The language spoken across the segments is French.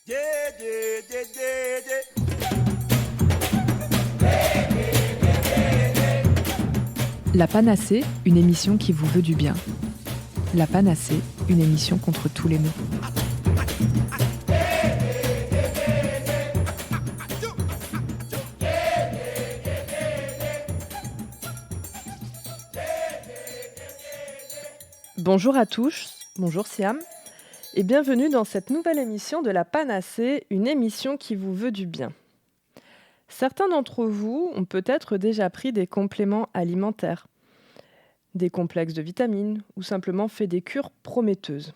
Yeah, yeah, yeah, yeah, yeah. La Panacée, une émission qui vous veut du bien. La Panacée, une émission contre tous les maux. Bonjour à tous, bonjour Siam, et bienvenue dans cette nouvelle émission de La Panacée, une émission qui vous veut du bien. Certains d'entre vous ont peut-être déjà pris des compléments alimentaires, des complexes de vitamines ou simplement fait des cures prometteuses.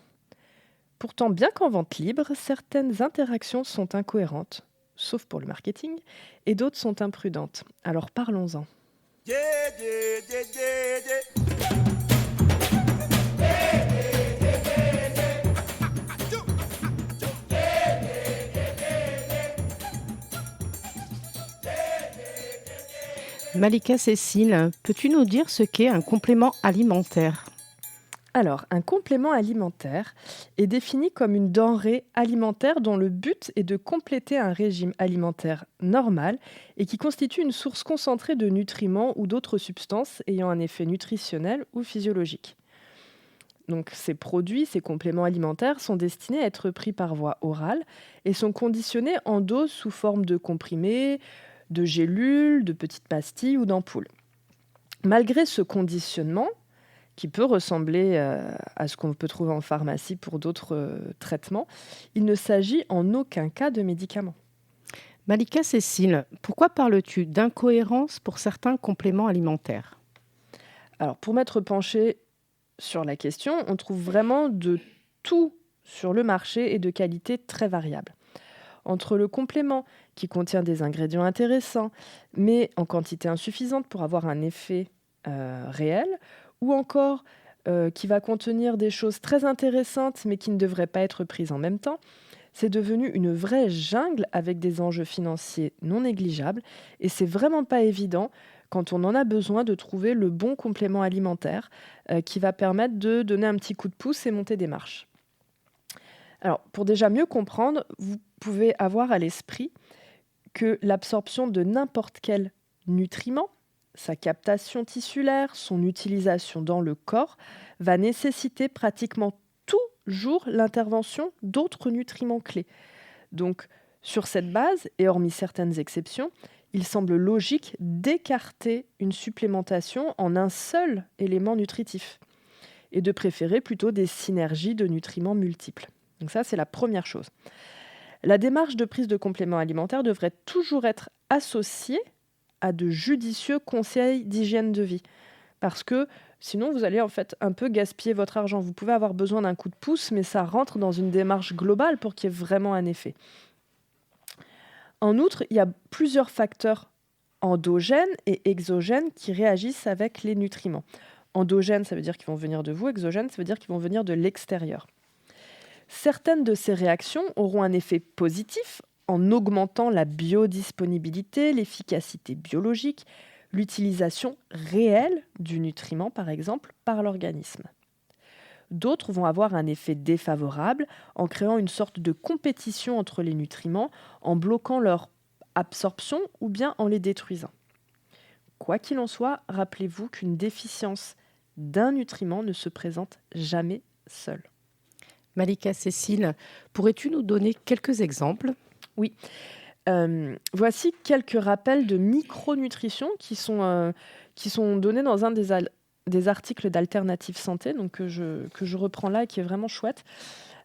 Pourtant, bien qu'en vente libre, certaines interactions sont incohérentes, sauf pour le marketing, et d'autres sont imprudentes. Alors parlons-en. Yeah, yeah, yeah, yeah, yeah. Malika Cécile, peux-tu nous dire ce qu'est un complément alimentaire ? Alors, un complément alimentaire est défini comme une denrée alimentaire dont le but est de compléter un régime alimentaire normal et qui constitue une source concentrée de nutriments ou d'autres substances ayant un effet nutritionnel ou physiologique. Donc, ces produits, ces compléments alimentaires sont destinés à être pris par voie orale et sont conditionnés en dose sous forme de comprimés, de gélules, de petites pastilles ou d'ampoules. Malgré ce conditionnement, qui peut ressembler à ce qu'on peut trouver en pharmacie pour d'autres traitements, il ne s'agit en aucun cas de médicaments. Malika Cécile, pourquoi parles-tu d'incohérence pour certains compléments alimentaires ? Alors, pour m'être penchée sur la question, on trouve vraiment de tout sur le marché et de qualité très variable. Entre le complément qui contient des ingrédients intéressants, mais en quantité insuffisante pour avoir un effet réel, ou encore qui va contenir des choses très intéressantes, mais qui ne devraient pas être prises en même temps, c'est devenu une vraie jungle avec des enjeux financiers non négligeables, et c'est vraiment pas évident quand on en a besoin de trouver le bon complément alimentaire qui va permettre de donner un petit coup de pouce et monter des marches. Alors, pour déjà mieux comprendre, vous pouvez avoir à l'esprit que l'absorption de n'importe quel nutriment, sa captation tissulaire, son utilisation dans le corps, va nécessiter pratiquement toujours l'intervention d'autres nutriments clés. Donc, sur cette base, et hormis certaines exceptions, il semble logique d'écarter une supplémentation en un seul élément nutritif et de préférer plutôt des synergies de nutriments multiples. Donc ça, c'est la première chose. La démarche de prise de compléments alimentaires devrait toujours être associée à de judicieux conseils d'hygiène de vie. Parce que sinon, vous allez en fait un peu gaspiller votre argent. Vous pouvez avoir besoin d'un coup de pouce, mais ça rentre dans une démarche globale pour qu'il y ait vraiment un effet. En outre, il y a plusieurs facteurs endogènes et exogènes qui réagissent avec les nutriments. Endogènes, ça veut dire qu'ils vont venir de vous. Exogènes, ça veut dire qu'ils vont venir de l'extérieur. Certaines de ces réactions auront un effet positif en augmentant la biodisponibilité, l'efficacité biologique, l'utilisation réelle du nutriment, par exemple, par l'organisme. D'autres vont avoir un effet défavorable en créant une sorte de compétition entre les nutriments, en bloquant leur absorption ou bien en les détruisant. Quoi qu'il en soit, rappelez-vous qu'une déficience d'un nutriment ne se présente jamais seule. Malika Cécile, pourrais-tu nous donner quelques exemples ? Oui. Voici quelques rappels de micronutrition qui sont donnés dans un des articles d'Alternative Santé, donc que je reprends là et qui est vraiment chouette.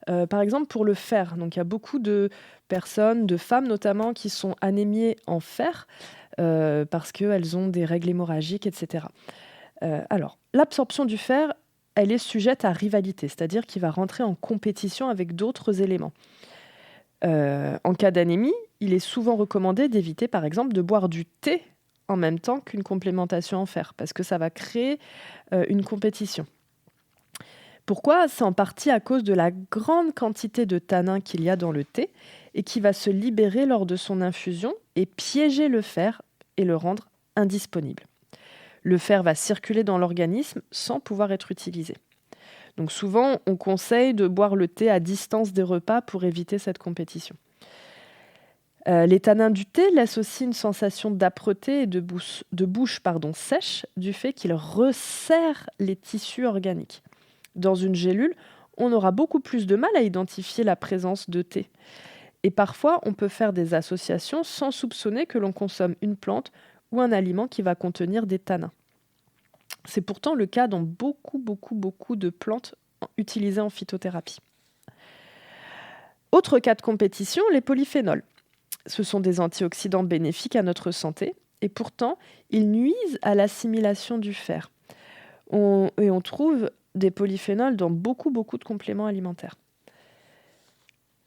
Par exemple, pour le fer, donc il y a beaucoup de personnes, de femmes notamment, qui sont anémiées en fer parce qu'elles ont des règles hémorragiques, etc. Alors, l'absorption du fer, elle est sujette à rivalité, c'est-à-dire qu'il va rentrer en compétition avec d'autres éléments. En cas d'anémie, il est souvent recommandé d'éviter, par exemple, de boire du thé en même temps qu'une complémentation en fer, parce que ça va créer une compétition. Pourquoi ? C'est en partie à cause de la grande quantité de tanins qu'il y a dans le thé et qui va se libérer lors de son infusion et piéger le fer et le rendre indisponible. Le fer va circuler dans l'organisme sans pouvoir être utilisé. Donc souvent, on conseille de boire le thé à distance des repas pour éviter cette compétition. Les tanins du thé laissent aussi une sensation d'âpreté et de bouche sèche du fait qu'ils resserrent les tissus organiques. Dans une gélule, on aura beaucoup plus de mal à identifier la présence de thé. Et parfois, on peut faire des associations sans soupçonner que l'on consomme une plante ou un aliment qui va contenir des tanins. C'est pourtant le cas dans beaucoup de plantes utilisées en phytothérapie. Autre cas de compétition, les polyphénols. Ce sont des antioxydants bénéfiques à notre santé et pourtant, ils nuisent à l'assimilation du fer. On trouve des polyphénols dans beaucoup de compléments alimentaires.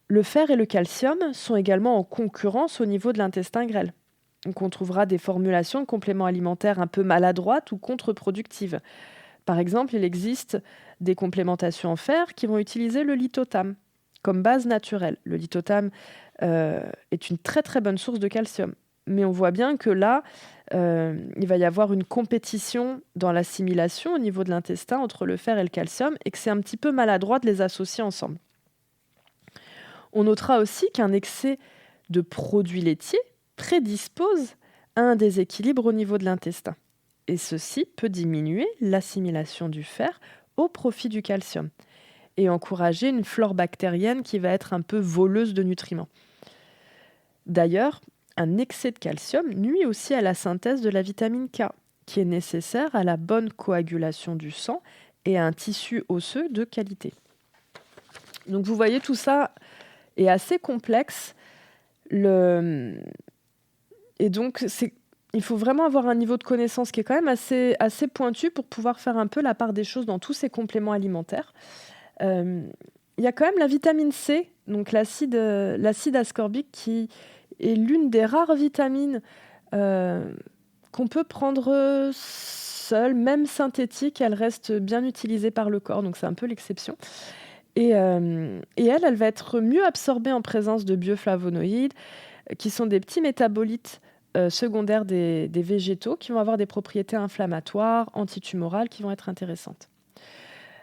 Le fer et le calcium sont également en concurrence au niveau de l'intestin grêle. Donc on trouvera des formulations de compléments alimentaires un peu maladroites ou contre-productives. Par exemple, il existe des complémentations en fer qui vont utiliser le lithotame comme base naturelle. Le lithotame est une très bonne source de calcium. Mais on voit bien que là, il va y avoir une compétition dans l'assimilation au niveau de l'intestin entre le fer et le calcium et que c'est un petit peu maladroit de les associer ensemble. On notera aussi qu'un excès de produits laitiers prédispose à un déséquilibre au niveau de l'intestin. Et ceci peut diminuer l'assimilation du fer au profit du calcium et encourager une flore bactérienne qui va être un peu voleuse de nutriments. D'ailleurs, un excès de calcium nuit aussi à la synthèse de la vitamine K, qui est nécessaire à la bonne coagulation du sang et à un tissu osseux de qualité. Donc vous voyez, tout ça est assez complexe. Et donc, il faut vraiment avoir un niveau de connaissance qui est quand même assez pointu pour pouvoir faire un peu la part des choses dans tous ces compléments alimentaires. Il y a quand même la vitamine C, donc l'acide ascorbique, qui est l'une des rares vitamines qu'on peut prendre seule, même synthétique. Elle reste bien utilisée par le corps, donc c'est un peu l'exception. Et elle va être mieux absorbée en présence de bioflavonoïdes, qui sont des petits métabolites secondaires des végétaux, qui vont avoir des propriétés inflammatoires, antitumorales, qui vont être intéressantes.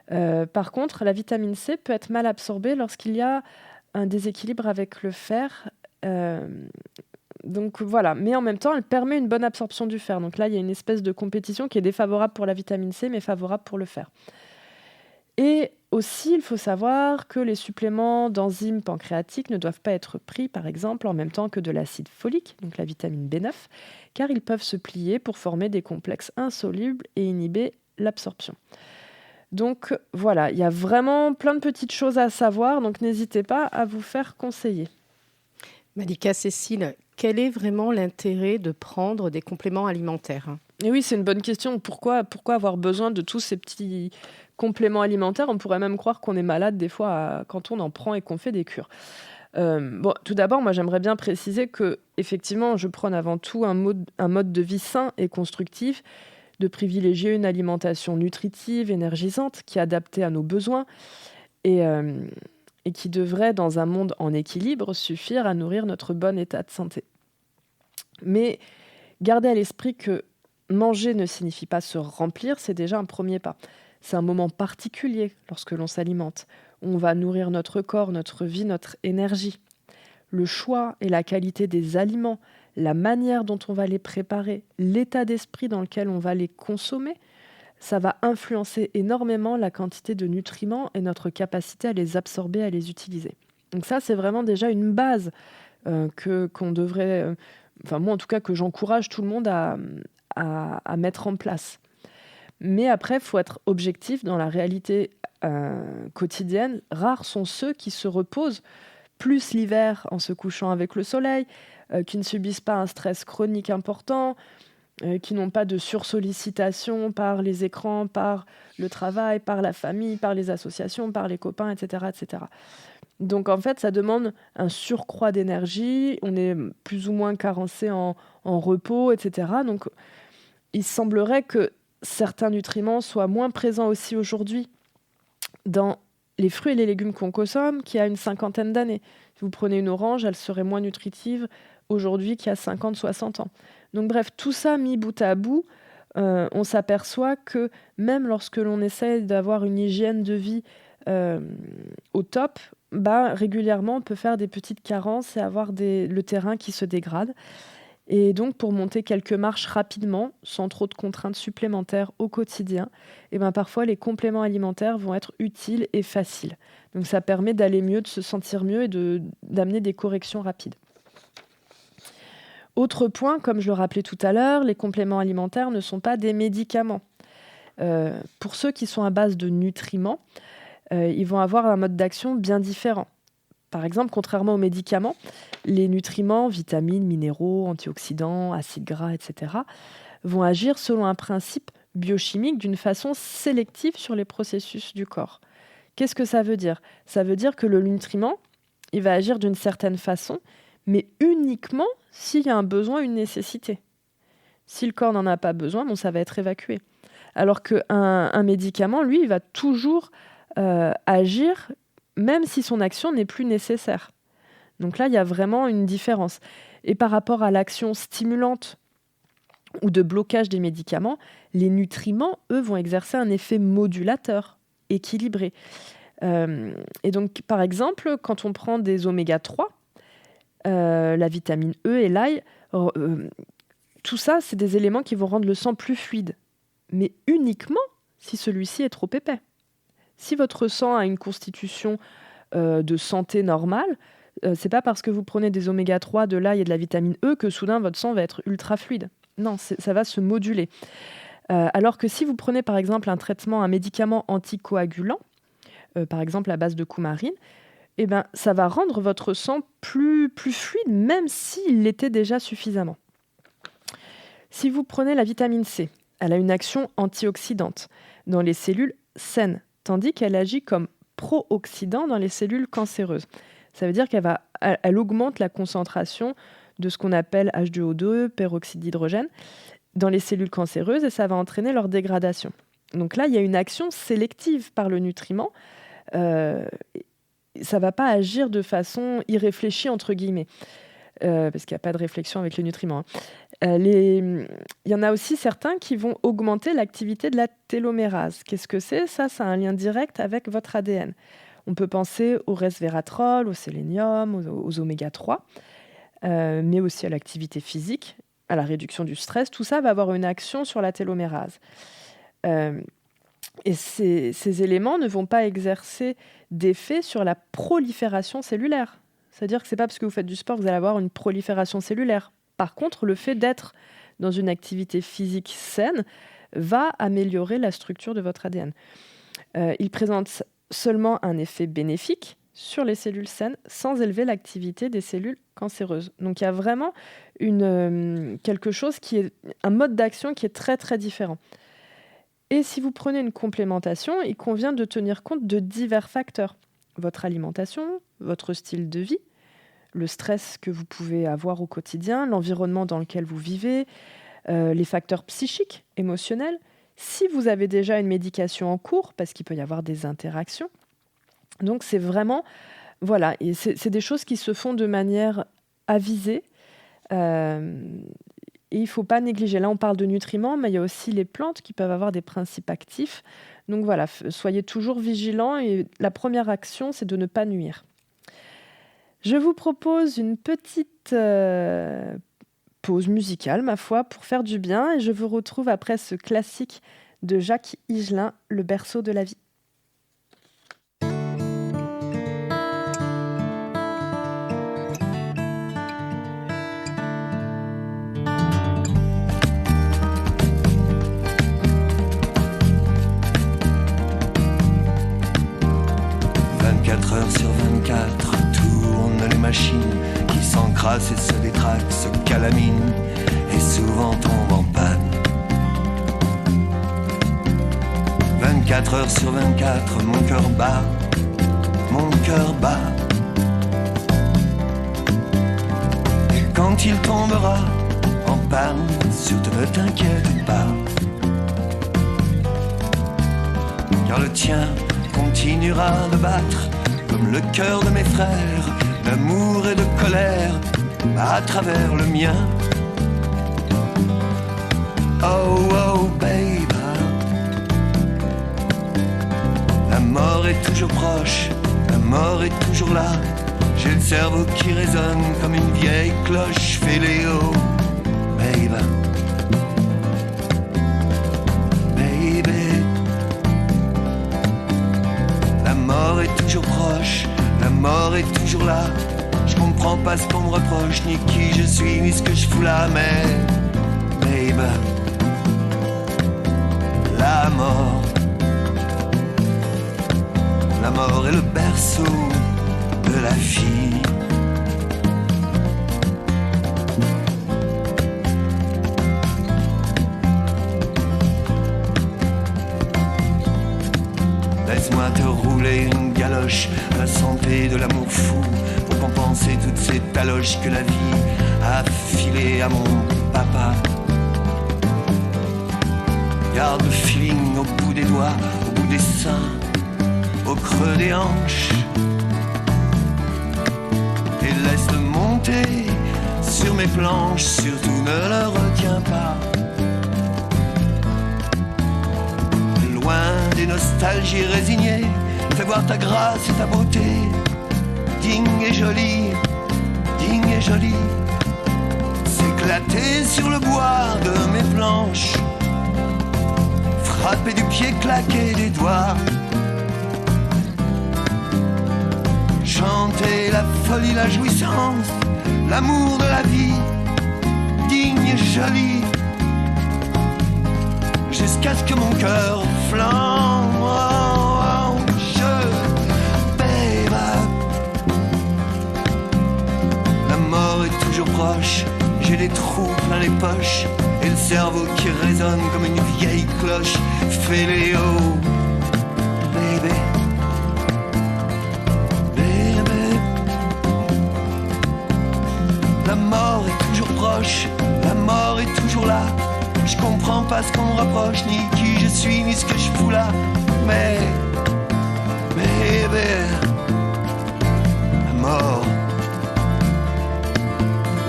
Par contre, la vitamine C peut être mal absorbée lorsqu'il y a un déséquilibre avec le fer. Donc voilà, mais en même temps, elle permet une bonne absorption du fer. Donc là, il y a une espèce de compétition qui est défavorable pour la vitamine C, mais favorable pour le fer. Et aussi, il faut savoir que les suppléments d'enzymes pancréatiques ne doivent pas être pris, par exemple, en même temps que de l'acide folique, donc la vitamine B9, car ils peuvent se plier pour former des complexes insolubles et inhiber l'absorption. Donc voilà, il y a vraiment plein de petites choses à savoir, donc n'hésitez pas à vous faire conseiller. Malika Cécile, quel est vraiment l'intérêt de prendre des compléments alimentaires ? Et oui, c'est une bonne question. Pourquoi avoir besoin de tous ces petits compléments alimentaires ? On pourrait même croire qu'on est malade des fois quand on en prend et qu'on fait des cures. Tout d'abord, moi j'aimerais bien préciser que effectivement, je prône avant tout un mode de vie sain et constructif, de privilégier une alimentation nutritive, énergisante, qui est adaptée à nos besoins et qui devrait, dans un monde en équilibre, suffire à nourrir notre bon état de santé. Mais gardez à l'esprit que manger ne signifie pas se remplir, c'est déjà un premier pas. C'est un moment particulier lorsque l'on s'alimente. On va nourrir notre corps, notre vie, notre énergie. Le choix et la qualité des aliments, la manière dont on va les préparer, l'état d'esprit dans lequel on va les consommer, ça va influencer énormément la quantité de nutriments et notre capacité à les absorber, à les utiliser. Donc ça, c'est vraiment déjà une base qu'on devrait... moi, en tout cas, que j'encourage tout le monde à mettre en place. Mais après, il faut être objectif dans la réalité quotidienne. Rares sont ceux qui se reposent plus l'hiver en se couchant avec le soleil, qui ne subissent pas un stress chronique important, qui n'ont pas de sursollicitation par les écrans, par le travail, par la famille, par les associations, par les copains, etc., etc. Donc en fait, ça demande un surcroît d'énergie, on est plus ou moins carencé en repos, etc. Donc il semblerait que certains nutriments soient moins présents aussi aujourd'hui dans les fruits et les légumes qu'on consomme qu'il y a une cinquantaine d'années. Si vous prenez une orange, elle serait moins nutritive aujourd'hui qu'il y a 50, 60 ans. Donc bref, tout ça mis bout à bout, on s'aperçoit que même lorsque l'on essaie d'avoir une hygiène de vie au top, régulièrement, on peut faire des petites carences et avoir le terrain qui se dégrade. Et donc, pour monter quelques marches rapidement, sans trop de contraintes supplémentaires au quotidien, parfois les compléments alimentaires vont être utiles et faciles. Donc, ça permet d'aller mieux, de se sentir mieux et d'amener des corrections rapides. Autre point, comme je le rappelais tout à l'heure, les compléments alimentaires ne sont pas des médicaments. Pour ceux qui sont à base de nutriments, ils vont avoir un mode d'action bien différent. Par exemple, contrairement aux médicaments, les nutriments, vitamines, minéraux, antioxydants, acides gras, etc., vont agir selon un principe biochimique d'une façon sélective sur les processus du corps. Qu'est-ce que ça veut dire ? Ça veut dire que le nutriment, il va agir d'une certaine façon, mais uniquement s'il y a un besoin, une nécessité. Si le corps n'en a pas besoin, ça va être évacué. Alors qu'un médicament, lui, il va toujours agir même si son action n'est plus nécessaire. Donc là, il y a vraiment une différence. Et par rapport à l'action stimulante ou de blocage des médicaments, les nutriments, eux, vont exercer un effet modulateur, équilibré. Et donc, par exemple, quand on prend des oméga 3, la vitamine E et l'ail, tout ça, c'est des éléments qui vont rendre le sang plus fluide, mais uniquement si celui-ci est trop épais. Si votre sang a une constitution de santé normale, c'est pas parce que vous prenez des oméga 3, de l'ail et de la vitamine E que soudain votre sang va être ultra fluide. Non, ça va se moduler. Alors que si vous prenez par exemple un médicament anticoagulant, par exemple à base de coumarine, ça va rendre votre sang plus fluide, même s'il l'était déjà suffisamment. Si vous prenez la vitamine C, elle a une action antioxydante dans les cellules saines, tandis qu'elle agit comme pro-oxydant dans les cellules cancéreuses. Ça veut dire qu'elle augmente la concentration de ce qu'on appelle H2O2, peroxyde d'hydrogène, dans les cellules cancéreuses et ça va entraîner leur dégradation. Donc là, il y a une action sélective par le nutriment. Ça ne va pas agir de façon irréfléchie, entre guillemets, parce qu'il n'y a pas de réflexion avec les nutriments. Il y en a aussi certains qui vont augmenter l'activité de la télomérase. Qu'est-ce que c'est ? Ça a un lien direct avec votre ADN. On peut penser au resveratrol, au sélénium, aux oméga 3, mais aussi à l'activité physique, à la réduction du stress. Tout ça va avoir une action sur la télomérase. Et ces éléments ne vont pas exercer d'effet sur la prolifération cellulaire. C'est-à-dire que ce n'est pas parce que vous faites du sport que vous allez avoir une prolifération cellulaire. Par contre, le fait d'être dans une activité physique saine va améliorer la structure de votre ADN. Il présente seulement un effet bénéfique sur les cellules saines sans élever l'activité des cellules cancéreuses. Donc il y a vraiment quelque chose un mode d'action qui est très très différent. Et si vous prenez une complémentation, il convient de tenir compte de divers facteurs. Votre alimentation, votre style de vie, le stress que vous pouvez avoir au quotidien, l'environnement dans lequel vous vivez, les facteurs psychiques, émotionnels. Si vous avez déjà une médication en cours, parce qu'il peut y avoir des interactions. Donc c'est vraiment, voilà, et c'est des choses qui se font de manière avisée. Et il ne faut pas négliger. Là, on parle de nutriments, mais il y a aussi les plantes qui peuvent avoir des principes actifs. Donc voilà, soyez toujours vigilants et la première action, c'est de ne pas nuire. Je vous propose une petite pause musicale, ma foi, pour faire du bien. Et je vous retrouve après ce classique de Jacques Higelin, Le berceau de la vie. Sur 24, tournent les machines qui s'encrassent et se détraquent, se calaminent et souvent tombent en panne. 24 heures sur 24, mon cœur bat. Et quand il tombera en panne, surtout ne t'inquiète pas, car le tien continuera de battre comme le cœur de mes frères, d'amour et de colère, à travers le mien. Oh, oh, baby, la mort est toujours proche, la mort est toujours là. J'ai le cerveau qui résonne comme une vieille cloche failéo. Baby, baby. La mort est toujours proche, la mort est toujours là. Je comprends pas ce qu'on me reproche, ni qui je suis, ni ce que je fous là. Mais, baby, la mort est le berceau de la vie. Laisse-moi te rouler une galoche à la santé de l'amour fou, pour compenser toutes ces taloches que la vie a filées à mon papa. Garde le feeling au bout des doigts, au bout des seins, au creux des hanches, et laisse-le monter sur mes planches. Surtout ne le retiens pas, loin des nostalgies résignées. Fais voir ta grâce et ta beauté, digne et jolie, digne et jolie. S'éclater sur le bois de mes planches, frapper du pied, claquer des doigts, chanter la folie, la jouissance, l'amour de la vie, digne et jolie, jusqu'à ce que mon cœur flambe. La mort est toujours proche, j'ai des trous plein les poches, et le cerveau qui résonne comme une vieille cloche failéo. Baby, baby. La mort est toujours proche, la mort est toujours là. Je comprends pas ce qu'on me reproche, ni qui je suis, ni ce que je fous là. Mais, baby, la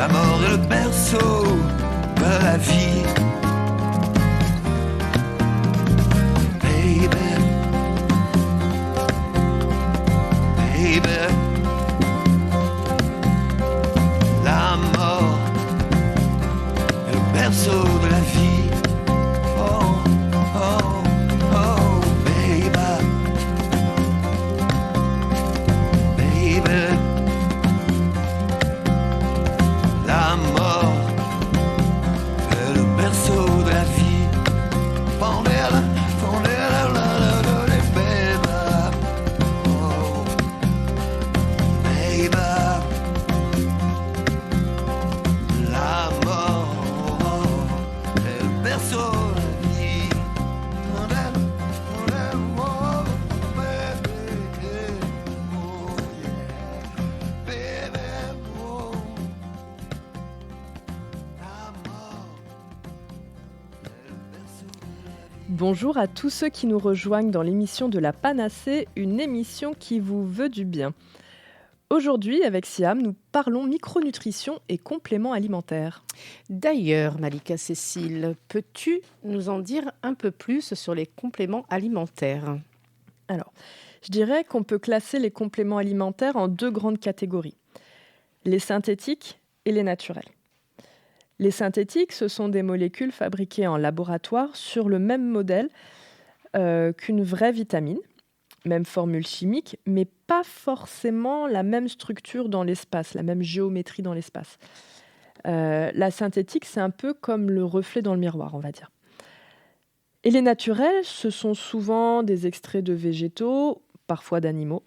mort est le berceau de la vie. Baby, baby, la mort est le berceau de la vie. Oh, oh, oh, baby, baby. La mort est le berceau de la vie. Fondela, fondela, la, la, la, la, baby. Oh, baby. La mort est le berceau de la vie. Fondela, fondela, oh, baby. Oh, yeah. Baby, oh. Bonjour à tous ceux qui nous rejoignent dans l'émission de la Panacée, une émission qui vous veut du bien. Aujourd'hui, avec Siam, nous parlons micronutrition et compléments alimentaires. D'ailleurs, Malika Cécile, peux-tu nous en dire un peu plus sur les compléments alimentaires ? Alors, je dirais qu'on peut classer les compléments alimentaires en deux grandes catégories, les synthétiques et les naturels. Les synthétiques, ce sont des molécules fabriquées en laboratoire sur le même modèle qu'une vraie vitamine, même formule chimique, mais pas forcément la même structure dans l'espace, la même géométrie dans l'espace. La synthétique, c'est un peu comme le reflet dans le miroir, on va dire. Et les naturels, ce sont souvent des extraits de végétaux, parfois d'animaux,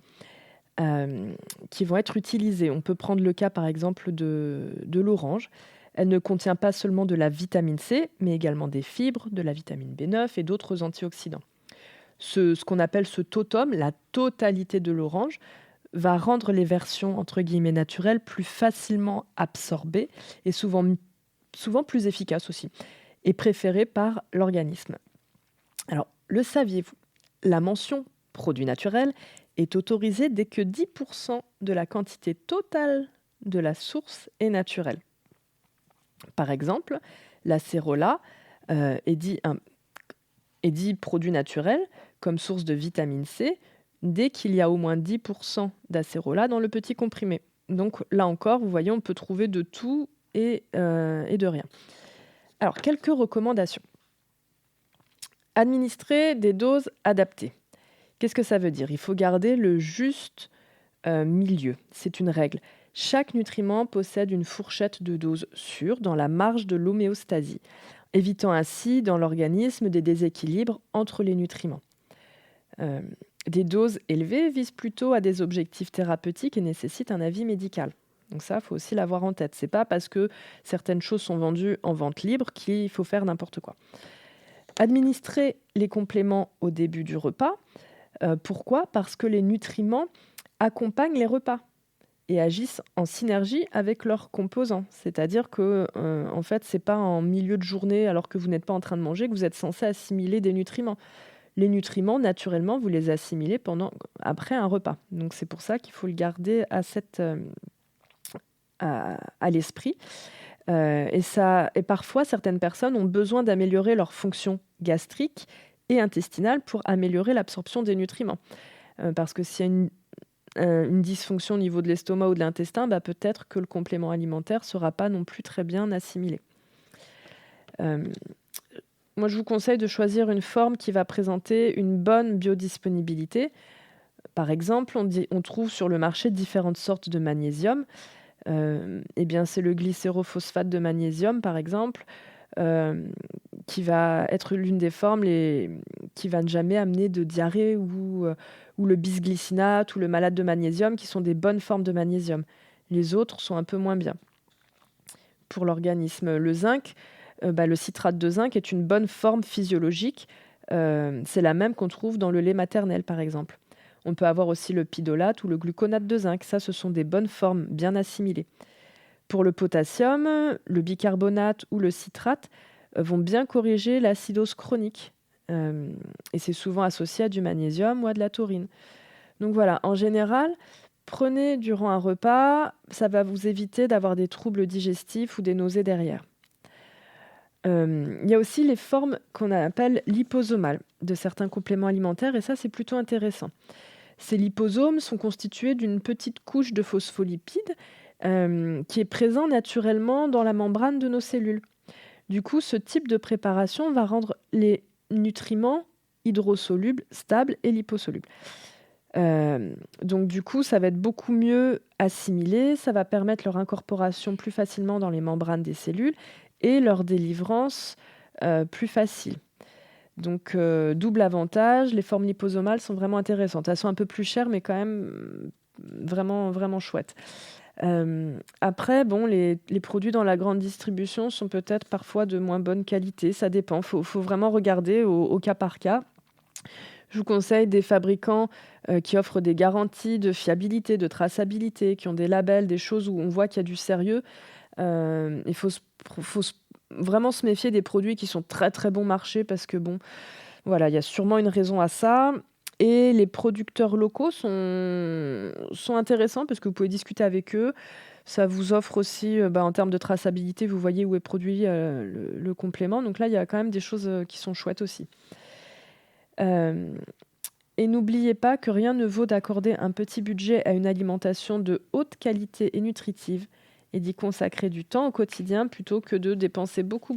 qui vont être utilisés. On peut prendre le cas, par exemple, de l'orange. Elle ne contient pas seulement de la vitamine C, mais également des fibres, de la vitamine B9 et d'autres antioxydants. Ce qu'on appelle ce totum, la totalité de l'orange, va rendre les versions entre guillemets naturelles plus facilement absorbées et souvent plus efficaces aussi, et préférées par l'organisme. Alors, le saviez-vous ? La mention « produit naturel » est autorisée dès que 10% de la quantité totale de la source est naturelle. Par exemple, l'acérola est dit produit naturel comme source de vitamine C, dès qu'il y a au moins 10% d'acérola dans le petit comprimé. Donc là encore, vous voyez, on peut trouver de tout et de rien. Alors, quelques recommandations. Administrer des doses adaptées. Qu'est-ce que ça veut dire ? Il faut garder le juste milieu. C'est une règle. Chaque nutriment possède une fourchette de dose sûre dans la marge de l'homéostasie, évitant ainsi dans l'organisme des déséquilibres entre les nutriments. Des doses élevées visent plutôt à des objectifs thérapeutiques et nécessitent un avis médical. Donc ça, il faut aussi l'avoir en tête. C'est pas parce que certaines choses sont vendues en vente libre qu'il faut faire n'importe quoi. Administrer les compléments au début du repas. Pourquoi ? Parce que les nutriments accompagnent les repas et agissent en synergie avec leurs composants. C'est-à-dire que, en fait, c'est pas en milieu de journée, alors que vous n'êtes pas en train de manger, que vous êtes censé assimiler des nutriments. Les nutriments, naturellement, vous les assimilez après un repas. Donc c'est pour ça qu'il faut le garder à l'esprit. Et parfois, certaines personnes ont besoin d'améliorer leur fonction gastrique et intestinale pour améliorer l'absorption des nutriments. Parce que s'il y a une dysfonction au niveau de l'estomac ou de l'intestin, peut-être que le complément alimentaire ne sera pas non plus très bien assimilé. Moi, je vous conseille de choisir une forme qui va présenter une bonne biodisponibilité. Par exemple, on trouve sur le marché différentes sortes de magnésium. C'est le glycérophosphate de magnésium, par exemple, qui va être l'une des formes qui va ne jamais amener de diarrhée, ou le bisglycinate ou le malate de magnésium, qui sont des bonnes formes de magnésium. Les autres sont un peu moins bien. Pour l'organisme, le zinc, le citrate de zinc est une bonne forme physiologique. C'est la même qu'on trouve dans le lait maternel, par exemple. On peut avoir aussi le pidolate ou le gluconate de zinc. Ça, ce sont des bonnes formes bien assimilées. Pour le potassium, le bicarbonate ou le citrate vont bien corriger l'acidose chronique. Et c'est souvent associé à du magnésium ou à de la taurine. Donc voilà, en général, prenez durant un repas, ça va vous éviter d'avoir des troubles digestifs ou des nausées derrière. Il y a aussi les formes qu'on appelle liposomales de certains compléments alimentaires, et ça, c'est plutôt intéressant. Ces liposomes sont constitués d'une petite couche de phospholipides qui est présent naturellement dans la membrane de nos cellules. Du coup, ce type de préparation va rendre les nutriments hydrosolubles, stables et liposolubles. Donc du coup, ça va être beaucoup mieux assimilé, ça va permettre leur incorporation plus facilement dans les membranes des cellules et leur délivrance plus facile. Donc double avantage, les formes liposomales sont vraiment intéressantes. Elles sont un peu plus chères, mais quand même vraiment, vraiment chouettes. Après, les produits dans la grande distribution sont peut-être parfois de moins bonne qualité, ça dépend. Il faut vraiment regarder au cas par cas. Je vous conseille des fabricants qui offrent des garanties de fiabilité, de traçabilité, qui ont des labels, des choses où on voit qu'il y a du sérieux. Il faut vraiment se méfier des produits qui sont très très bon marché, parce que il y a sûrement une raison à ça. Et les producteurs locaux sont intéressants parce que vous pouvez discuter avec eux. Ça vous offre aussi, en termes de traçabilité, vous voyez où est produit le complément. Donc là, il y a quand même des choses qui sont chouettes aussi. Et n'oubliez pas que rien ne vaut d'accorder un petit budget à une alimentation de haute qualité et nutritive, et d'y consacrer du temps au quotidien plutôt que de dépenser beaucoup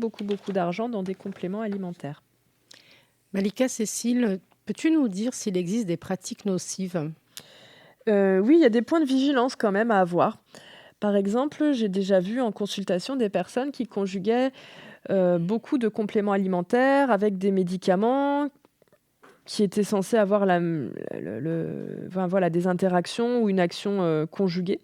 d'argent dans des compléments alimentaires. Malika Cécile, peux-tu nous dire s'il existe des pratiques nocives ? Oui, il y a des points de vigilance quand même à avoir. Par exemple, j'ai déjà vu en consultation des personnes qui conjuguaient beaucoup de compléments alimentaires avec des médicaments qui étaient censés avoir des interactions ou une action conjuguée.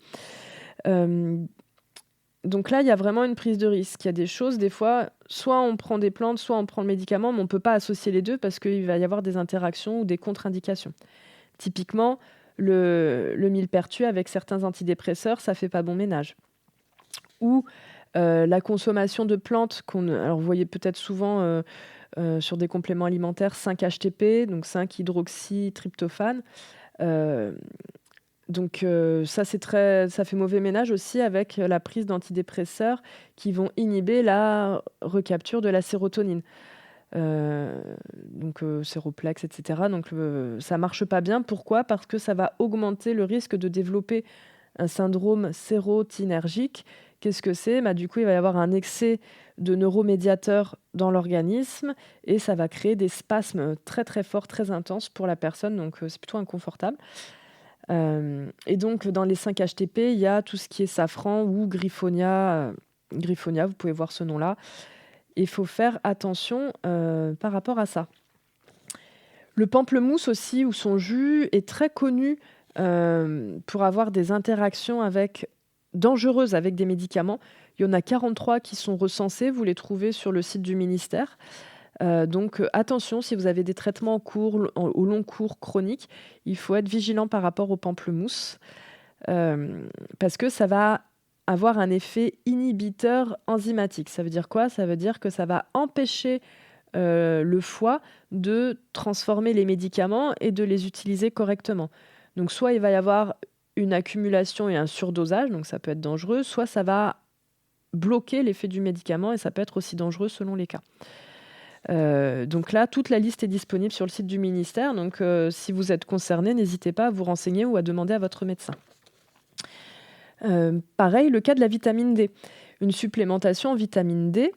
Donc là, il y a vraiment une prise de risque. Il y a des choses, des fois, soit on prend des plantes, soit on prend le médicament, mais on ne peut pas associer les deux parce qu'il va y avoir des interactions ou des contre-indications. Typiquement, le millepertuis avec certains antidépresseurs, ça ne fait pas bon ménage. Ou la consommation de plantes, alors vous voyez peut-être souvent sur des compléments alimentaires 5-HTP, donc 5-hydroxytryptophane. Donc ça fait mauvais ménage aussi avec la prise d'antidépresseurs qui vont inhiber la recapture de la sérotonine. donc séroplex, etc. Donc ça marche pas bien. Pourquoi ? Parce que ça va augmenter le risque de développer un syndrome sérotinergique. Qu'est-ce que c'est ? Du coup, il va y avoir un excès de neuromédiateurs dans l'organisme et ça va créer des spasmes très très forts, très intenses pour la personne. Donc c'est plutôt inconfortable. Et donc dans les 5 HTP, il y a tout ce qui est safran ou griffonia. Griffonia, vous pouvez voir ce nom-là. Il faut faire attention par rapport à ça. Le pamplemousse aussi, ou son jus, est très connu pour avoir des interactions dangereuses avec des médicaments. Il y en a 43 qui sont recensés, vous les trouvez sur le site du ministère. Donc attention, si vous avez des traitements au long cours chroniques, il faut être vigilant par rapport au pamplemousse parce que ça va avoir un effet inhibiteur enzymatique. Ça veut dire quoi ? Ça veut dire que ça va empêcher le foie de transformer les médicaments et de les utiliser correctement. Donc soit il va y avoir une accumulation et un surdosage, donc ça peut être dangereux, soit ça va bloquer l'effet du médicament et ça peut être aussi dangereux selon les cas. Donc là, toute la liste est disponible sur le site du ministère. Donc si vous êtes concerné, n'hésitez pas à vous renseigner ou à demander à votre médecin. Pareil, le cas de la vitamine D. Une supplémentation en vitamine D,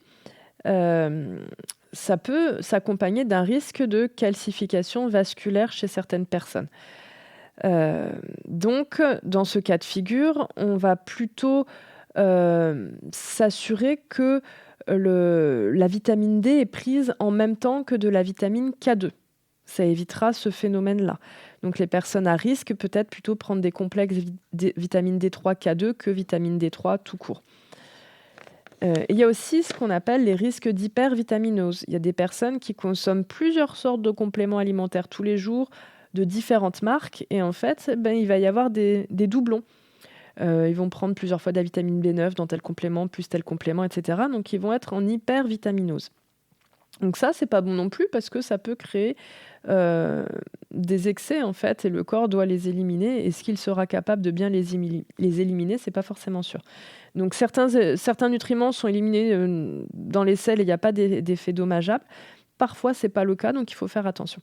ça peut s'accompagner d'un risque de calcification vasculaire chez certaines personnes. Donc, dans ce cas de figure, on va plutôt s'assurer que la vitamine D est prise en même temps que de la vitamine K2. Ça évitera ce phénomène-là. Donc les personnes à risque, peut-être plutôt prendre des complexes vitamine D3, K2 que vitamine D3 tout court. Il y a aussi ce qu'on appelle les risques d'hypervitaminose. Il y a des personnes qui consomment plusieurs sortes de compléments alimentaires tous les jours, de différentes marques, et en fait, il va y avoir des doublons. Ils vont prendre plusieurs fois de la vitamine B9 dans tel complément, plus tel complément, etc. Donc ils vont être en hypervitaminose. Donc ça, c'est pas bon non plus parce que ça peut créer des excès en fait et le corps doit les éliminer. Est-ce qu'il sera capable de bien les éliminer ? C'est pas forcément sûr. Donc certains nutriments sont éliminés dans les selles et il n'y a pas d'effet dommageable. Parfois, c'est pas le cas, donc il faut faire attention.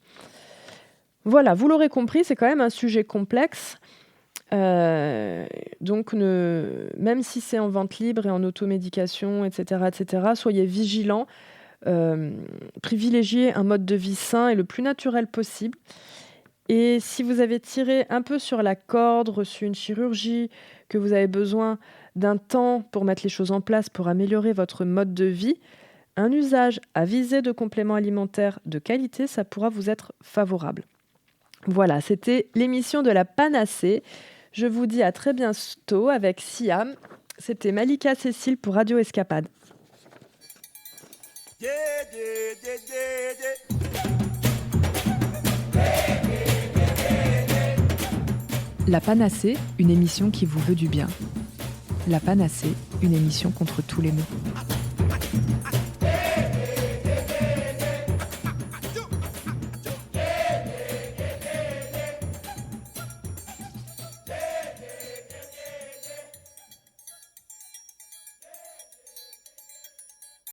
Voilà, vous l'aurez compris, c'est quand même un sujet complexe. Donc même si c'est en vente libre et en automédication, etc., soyez vigilants. Privilégiez un mode de vie sain et le plus naturel possible. Et si vous avez tiré un peu sur la corde, reçu une chirurgie, que vous avez besoin d'un temps pour mettre les choses en place pour améliorer votre mode de vie, un usage avisé de compléments alimentaires de qualité, ça pourra vous être favorable. Voilà, c'était l'émission de la Panacée. Je vous dis à très bientôt avec Siam. C'était Malika Cécile pour Radio Escapade. La Panacée, une émission qui vous veut du bien. La Panacée, une émission contre tous les maux.